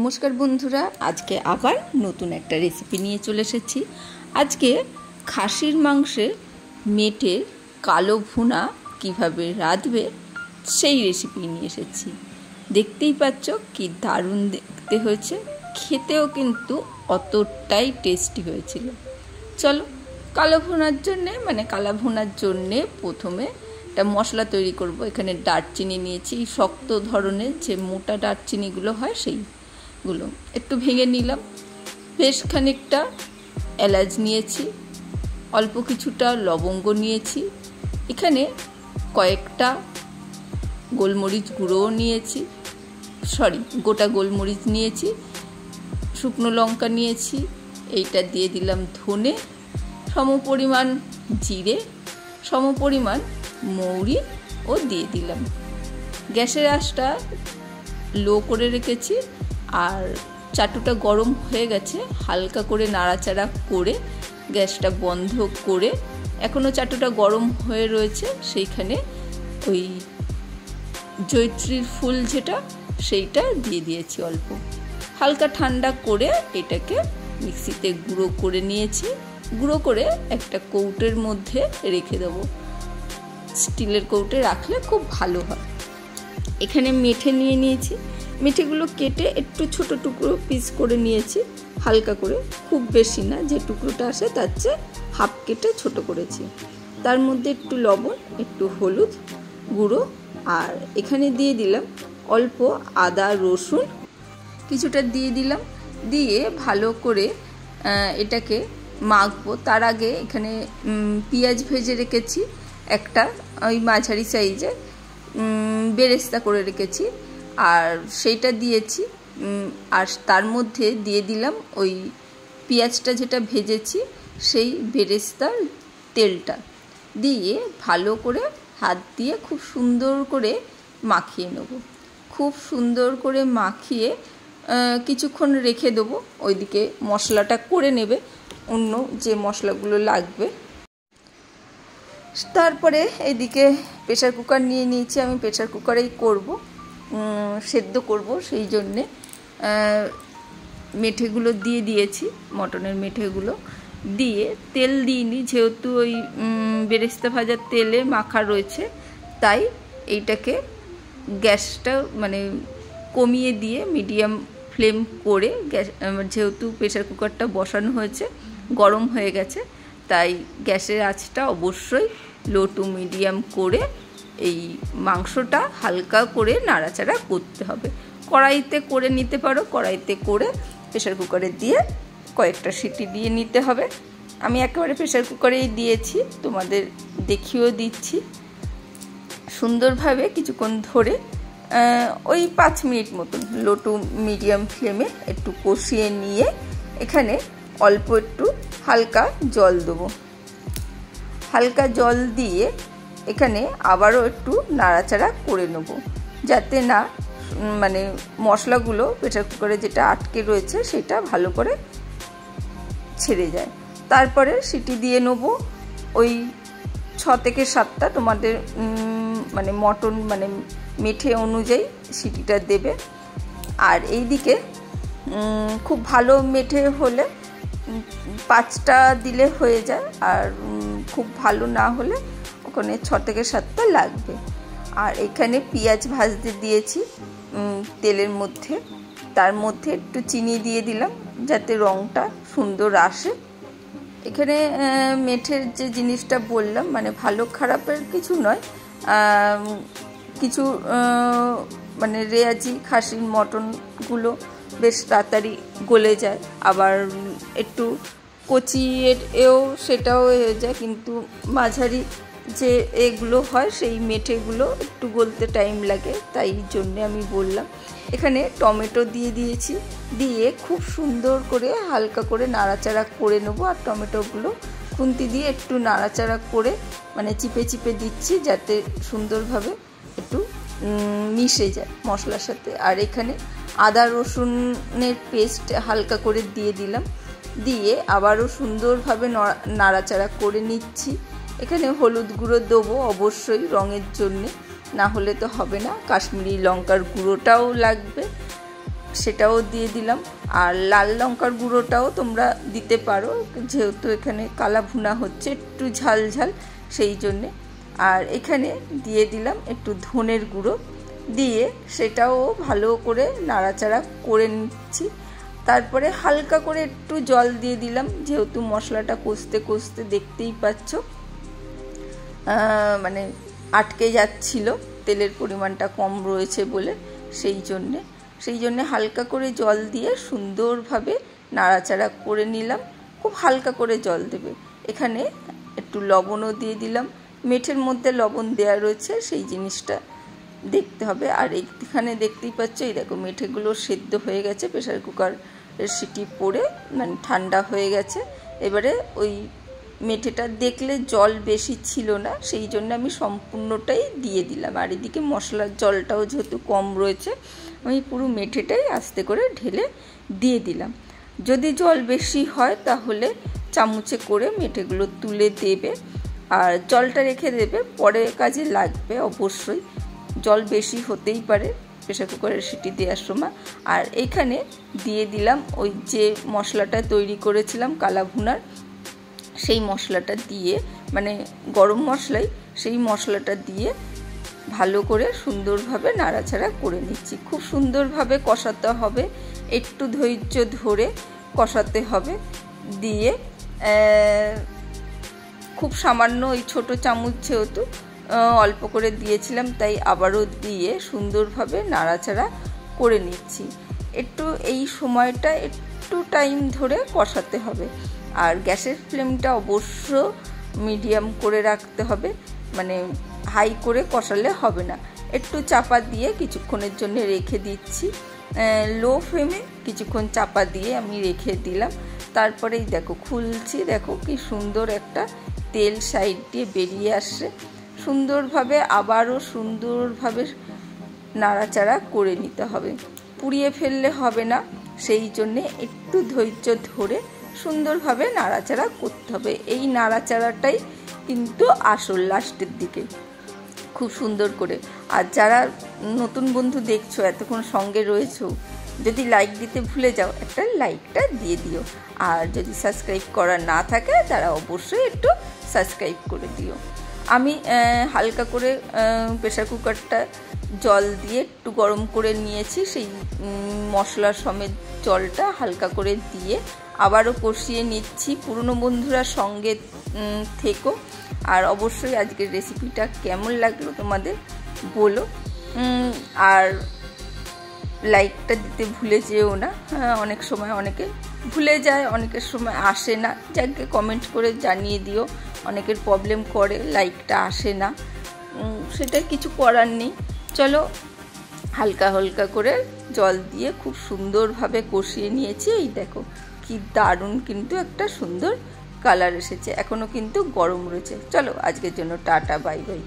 नमस्कार बंधुरा आज के आबार नतून एक रेसिपि निये चले एसेछि। आज के खासिर मांसेर मेटेर कालो भुना किभाबे रांधबे सेई रेसिपि निये एसेछि। देखतेई पाচ্ছো कि दारुण देखते हयेছে, खेतेও किन्तु अतटाई टेस्टी हयेछिल। चलो कालो भुनार जन्य माने काला भुनार जन्य प्रथमे একটা মশলা তৈরি করব। এখানে দারচিনি নিয়েছি, শক্ত ধরনের যে মোটা দারচিনিগুলো হয় সেইগুলো একটু ভেঙে নিলাম। বেশ খানিকটা এলাচ নিয়েছি, অল্প কিছুটা লবঙ্গ নিয়েছি, এখানে কয়েকটা গোলমরিচ গুঁড়োও নিয়েছি, গোটা গোলমরিচ নিয়েছি, শুকনো লঙ্কা নিয়েছি, এইটা দিয়ে দিলাম ধনে, সমপরিমাণ জিরে, সমপরিমাণ মৌরি ও দিয়ে দিলাম। গ্যাসের আঁচটা লো করে রেখেছি আর চাটুটা গরম হয়ে গেছে। হালকা করে নাড়াচাড়া করে গ্যাসটা বন্ধ করে এখনো চাটুটা গরম হয়ে রয়েছে, সেইখানে ওই জয়ত্রীর ফুল যেটা সেইটা দিয়ে দিয়েছি অল্প। হালকা ঠান্ডা করে এটাকে মিক্সিতে গুঁড়ো করে নিয়েছি। গুঁড়ো করে একটা কৌটোর মধ্যে রেখে দেবো। স্টিলের কৌটে রাখলে খুব ভালো হয়। এখানে মেঠে নিয়ে নিয়েছি, মেঠেগুলো কেটে একটু ছোট টুকরো পিস করে নিয়েছি, হালকা করে, খুব বেশি না, যে টুকরোটা আসে তার চেয়ে হাফ কেটে ছোট করেছি। তার মধ্যে একটু লবণ, একটু হলুদ গুঁড়ো আর এখানে দিয়ে দিলাম অল্প আদা রসুন কিছুটা দিয়ে দিলাম। দিয়ে ভালো করে এটাকে মাখবো। তার আগে এখানে পেঁয়াজ ভেজে রেখেছি, একটা ওই মাঝারি সাইজে বেরেস্তা করে রেখেছি আর সেইটা দিয়েছি। আর তার মধ্যে দিয়ে দিলাম ওই পেঁয়াজটা যেটা ভেজেছি সেই বেরেস্তার তেলটা দিয়ে ভালো করে হাত দিয়ে খুব সুন্দর করে মাখিয়ে নেব। খুব সুন্দর করে মাখিয়ে কিছুক্ষণ রেখে দেবো। ওইদিকে মশলাটা করে নেবে অন্য যে মশলাগুলো লাগবে। তারপরে এইদিকে প্রেসার কুকার নিয়ে নিয়েছি। আমি প্রেসার কুকারেই করব, সেদ্ধ করব, সেই জন্যে মেঠেগুলো দিয়ে দিয়েছি, মটনের মেঠেগুলো দিয়ে তেল দিইনি, যেহেতু ওই বেরেস্তা ভাজার তেলে মাখা রয়েছে, তাই এইটাকে গ্যাসটা মানে কমিয়ে দিয়ে মিডিয়াম ফ্লেম করে গ্যাস, যেহেতু প্রেসার কুকারটা বসানো হয়েছে, গরম হয়ে গেছে, তাই গ্যাসের আঁচটা অবশ্যই লো টু মিডিয়াম করে এই মাংসটা হালকা করে নাড়াচাড়া করতে হবে। কড়াইতে করে নিতে পারো, কড়াইতে করে প্রেসার কুকারে দিয়ে কয়েকটা সিটি দিয়ে নিতে হবে। আমি একেবারে প্রেসার কুকারেই দিয়েছি, তোমাদের দেখিয়েও দিচ্ছি। সুন্দরভাবে কিছুক্ষণ ধরে ওই 5 মিনিট মতন লো টু মিডিয়াম ফ্লেমে একটু কষিয়ে নিয়ে এখানে অল্প একটু হালকা জল দেবো। হালকা জল দিয়ে এখানে আবারও একটু নাড়াচাড়া করে নেব, যাতে না মানে মশলাগুলো প্রেসার কুকারে যেটা আটকে রয়েছে সেটা ভালো করে ছেড়ে যায়। তারপরে সিটি দিয়ে নেব ওই 6 থেকে 7টা, তোমাদের মানে মটন মানে মেঠে অনুযায়ী সিটিটা দেবে। আর এইদিকে খুব ভালো মেঠে হলে 5টা দিলে হয়ে যায়, আর খুব ভালো না হলে ওখানে 6 থেকে 7টা লাগবে। আর এখানে পেঁয়াজ ভাজতে দিয়েছি তেলের মধ্যে, তার মধ্যে একটু চিনি দিয়ে দিলাম যাতে রঙটা সুন্দর আসে। এখানে মেঠের যে জিনিসটা বললাম মানে ভালো খারাপের কিছু নয়, কিছু মানে রেয়াজি খাসির মটনগুলো বেশ তাড়াতাড়ি গলে যায়, আবার একটু কচি এও সেটাও হয়ে যায়, কিন্তু মাঝারি যে এগুলো হয় সেই মেঠেগুলো একটু গলতে টাইম লাগে, তাই জন্যে আমি বললাম। এখানে টমেটো দিয়ে দিয়েছি, দিয়ে খুব সুন্দর করে হালকা করে নাড়াচাড়া করে নেবো। আর টমেটোগুলো খুন্তি দিয়ে একটু নাড়াচাড়া করে মানে চিপে চিপে দিচ্ছি যাতে সুন্দরভাবে একটু মিশে যায় মশলার সাথে। আর এখানে আদা রসুনের পেস্ট হালকা করে দিয়ে দিলাম, দিয়ে আবারও সুন্দরভাবে নাড়াচাড়া করে নিচ্ছি। এখানে হলুদ গুঁড়ো দেবো অবশ্যই রঙের জন্যে, না হলে তো হবে না। কাশ্মীরি লঙ্কার গুঁড়োটাও লাগবে। সেটাও দিয়ে দিলাম। আর লাল লঙ্কার গুঁড়োটাও তোমরা দিতে পারো, যেহেতু এখানে কালা ভুনা হচ্ছে একটু ঝাল ঝাল সেই জন্যে। আর এখানে দিয়ে দিলাম একটু ধনের গুঁড়ো, দিয়ে সেটাও ভালো করে নাড়াচাড়া করে নিচ্ছি। তারপরে হালকা করে একটু জল দিয়ে দিলাম, যেহেতু মশলাটা কষতে কষতে দেখতেই পাচ্ছ মানে আটকে যাচ্ছিল, তেলের পরিমাণটা কম রয়েছে বলে সেই জন্যে হালকা করে জল দিয়ে সুন্দরভাবে নাড়াচাড়া করে নিলাম। খুব হালকা করে জল দেবে। এখানে একটু লবণও দিয়ে দিলাম, মেঠের মধ্যে লবণ দেওয়া রয়েছে সেই জিনিসটা দেখতে হবে। আর এইখানে দেখতেই পাচ্ছ, এই দেখো মেঠেগুলো সেদ্ধ হয়ে গেছে, প্রেসার কুকারের সিটি পড়ে মানে ঠান্ডা হয়ে গেছে। এবারে ওই মেঠেটা দেখলে জল বেশি ছিল না, সেই জন্য আমি সম্পূর্ণটাই দিয়ে দিলাম। আর এদিকে মশলার জলটাও যেহেতু কম রয়েছে, আমি পুরো মেঠেটাই আস্তে করে ঢেলে দিয়ে দিলাম। যদি জল বেশি হয় তাহলে চামচে করে মেঠেগুলো তুলে দেবে, আর জলটা রেখে দেবে, পরে কাজে লাগবে অবশ্যই। জল বেশি হতেই পারে প্রেসার কুকারের সিটি দেওয়ার সময়। আর এখানে দিয়ে দিলাম ওই যে মশলাটা তৈরি করেছিলাম কালা ভুনার, সেই মশলাটা দিয়ে মানে গরম মশলাই, সেই মশলাটা দিয়ে ভালো করে সুন্দরভাবে নাড়াচাড়া করে নিচ্ছি। খুব সুন্দরভাবে কষাতে হবে, একটু ধৈর্য ধরে কষাতে হবে। দিয়ে খুব সামান্য ওই ছোটো চামচ যেহেতু অল্প করে দিয়েছিলাম, তাই আবারও দিয়ে সুন্দরভাবে নাড়াচাড়া করে নিচ্ছি। একটু এই সময়টা একটু টাইম ধরে কষাতে হবে। আর গ্যাসের ফ্লেমটা অবশ্য মিডিয়াম করে রাখতে হবে, মানে হাই করে কষালে হবে না। একটু চাপা দিয়ে কিছুক্ষণের জন্য রেখে দিচ্ছি, লো ফ্লেমে কিছুক্ষণ চাপা দিয়ে আমি রেখে দিলাম। তারপরেই দেখো খুলছি, দেখো কি সুন্দর একটা তেল সাইড দিয়ে বেরিয়ে আসছে। সুন্দরভাবে আবারও সুন্দরভাবে নাড়াচাড়া করে নিতে হবে, পুড়িয়ে ফেললে হবে না, সেই জন্যে একটু ধৈর্য ধরে সুন্দরভাবে নাড়াচাড়া করতে হবে। এই নাড়াচাড়াটাই কিন্তু আসল লাস্টের দিকে খুব সুন্দর করে। আর যারা নতুন বন্ধু দেখছো, এতক্ষণ সঙ্গে রয়েছো, যদি লাইক দিতে ভুলে যাও একটা লাইকটা দিয়ে দিও। আর যদি সাবস্ক্রাইব করা না থাকে তারা অবশ্যই একটু সাবস্ক্রাইব করে দিও। আমি হালকা করে প্রেসার কুকারটা জল দিয়ে একটু গরম করে নিয়েছি, সেই মশলার সমেত জলটা হালকা করে দিয়ে আবারও কষিয়ে নিচ্ছি। পুরনো বন্ধুরা সঙ্গে থেকো, আর অবশ্যই আজকের রেসিপিটা কেমন লাগলো তোমাদের বলো। আর লাইকটা দিতে ভুলে যেও না, অনেক সময় অনেকে ভুলে যায়, অনেকের সময় আসে না, যাকে কমেন্ট করে জানিয়ে দিও। অনেকের প্রবলেম করে লাইকটা আসে না, সেটা কিছু করার নেই। চলো হালকা হালকা করে জল দিয়ে খুব সুন্দরভাবে কষিয়ে নিয়েছি। এই দেখো কি দারুণ কিন্তু একটা সুন্দর কালার এসেছে, এখনও কিন্তু গরম রয়েছে। চলো আজকের জন্য টাটা, বাই বাই।